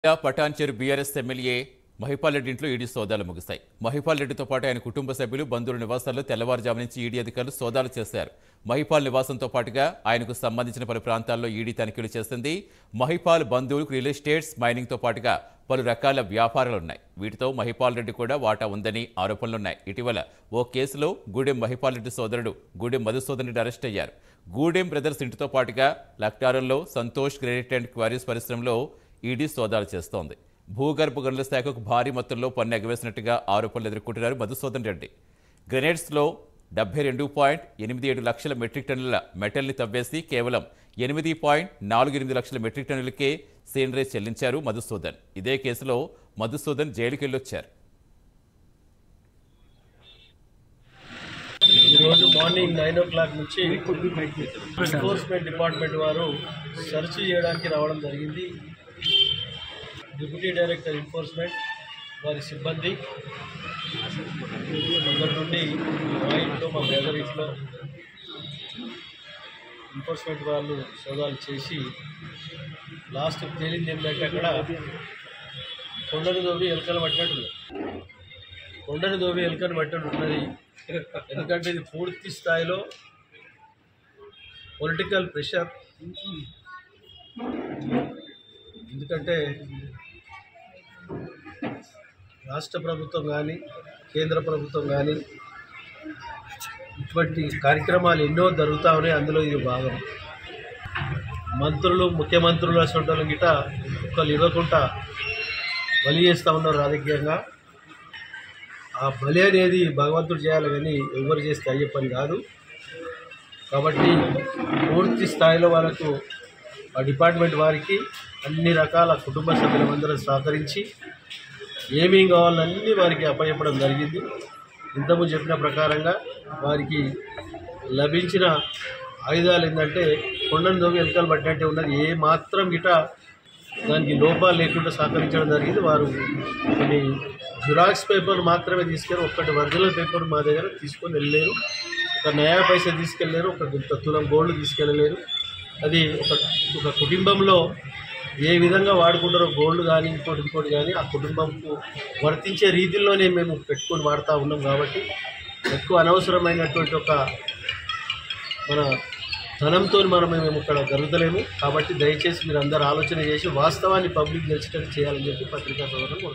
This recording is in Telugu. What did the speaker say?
పటాన్చెరు బీఆర్ఎస్ ఎమ్మెల్యే మహిపాల్ రెడ్డి ఇంట్లో ఈడీ సోదాలు ముగిశాయి. మహిపాల్ రెడ్డితో పాటు ఆయన కుటుంబ సభ్యులు, బంధువుల నివాసాల్లో తెల్లవారుజాము నుంచి ఈడీ అధికారులు సోదాలు చేశారు. మహిపాల్ నివాసంతో పాటుగా ఆయనకు సంబంధించిన పలు ప్రాంతాల్లో ఈడీ తనిఖీలు చేసింది. మహిపాల్ బంధువులకు రియల్ ఎస్టేట్స్, మైనింగ్తో పాటుగా పలు రకాల వ్యాపారాలున్నాయి. వీటితో మహిపాల్ రెడ్డి కూడా వాటా ఉందని ఆరోపణలున్నాయి. ఇటీవల ఓ కేసులో గూడెం మహిపాల్ రెడ్డి సోదరుడు గూడెం మధుసూదన్ రెడ్డి అరెస్ట్ అయ్యారు. గూడెం బ్రదర్స్ ఇంటితో పాటుగా లక్టారంలో సంతోష్ గ్రెనైట్ అండ్ క్వారీస్ పరిశ్రమలో ఈడీ సోదాలు చేస్తోంది. భూగర్భ గనుల శాఖకు భారీ మొత్తంలో పన్ను ఎగవేసినట్టుగా ఆరోపణలు ఎదుర్కొంటున్నారు మధుసూదన్ రెడ్డి. గ్రెనేడ్స్లో 72.87 లక్షల మెట్రిక్ టన్నుల మెటల్ని తవ్వేసి కేవలం 8.48 లక్షల మెట్రిక్ టన్నులకే సీనరీ చెల్లించారు మధుసూదన్. ఇదే కేసులో మధుసూదన్ జైలుకి వెళ్ళొచ్చారు. ఈరోజు మార్నింగ్ 9 o'clock నుంచి ఎన్ఫోర్స్మెంట్ డిపార్ట్మెంట్ వారు సెర్చ్ చేయడానికి రావడం జరిగింది. డిప్యూటీ డైరెక్టర్ ఎన్ఫోర్స్మెంట్ వారి సిబ్బంది అందరి నుండి మా ఇంట్లో, మా బ్రదర్ ఇంట్లో ఎన్ఫోర్స్మెంట్ వాళ్ళు సోదాలు చేసి లాస్ట్ తేలింది ఏంటంటే అక్కడ కొండను దోవి ఎలుకలు పట్టినట్టు కొండను దోవి ఎలుకను పట్టినట్టు ఉన్నది. ఎందుకంటే ఇది పూర్తి స్థాయిలో పొలిటికల్ ప్రెషర్. ఎందుకంటే రాష్ట్ర ప్రభుత్వం కానీ కేంద్ర ప్రభుత్వం కానీ ఇటువంటి కార్యక్రమాలు ఎన్నో జరుగుతూ ఉన్నాయి. అందులో ఇది భాగం. మంత్రులు, ముఖ్యమంత్రులు అసలు గిట ఒకళ్ళు ఇవ్వకుండా బలి చేస్తూ ఉన్నారు రాజకీయంగా. ఆ బలి అనేది భగవంతుడు చేయాలి కానీ ఎవరు చేస్తే అయ్యే పని కాదు. కాబట్టి పూర్తి స్థాయిలో వాళ్ళకు ఆ డిపార్ట్మెంట్ వారికి అన్ని రకాల కుటుంబ సభ్యులందరూ సహకరించి ఏమేం కావాలన్నీ వారికి అప్పచెప్పడం జరిగింది. ఇంతకుముందు చెప్పిన ప్రకారంగా వారికి లభించిన ఆయుధాలు ఏంటంటే కొండను దోవి ఎలుకలు పట్టినట్టే ఉన్నది. ఏ మాత్రం గిట దానికి లోపాలు లేకుండా సహకరించడం జరిగింది. వారు కొన్ని జిరాక్స్ పేపర్ మాత్రమే తీసుకెళ్ళి ఒక్కటి ఒరిజినల్ పేపర్ మా దగ్గర తీసుకొని వెళ్ళలేరు. ఒక నయా పైసా తీసుకెళ్ళలేరు. ఒక తులం గోల్డ్ తీసుకెళ్ళలేరు. అది ఒక కుటుంబంలో ఏ విధంగా వాడుకుంటారో గోల్డ్ కానీ ఇంకోటి కానీ ఆ కుటుంబంకు వర్తించే రీతిలోనే మేము పెట్టుకొని వాడుతూ ఉన్నాం. కాబట్టి ఎక్కువ అనవసరమైనటువంటి ఒక మన ధనంతో మేము ఇక్కడ జరుగుతలేము. కాబట్టి దయచేసి మీరు అందరూ ఆలోచన చేసి వాస్తవాన్ని పబ్లిక్ తెలిసేటట్టు చేయాలని చెప్పి పత్రికా సోదరులు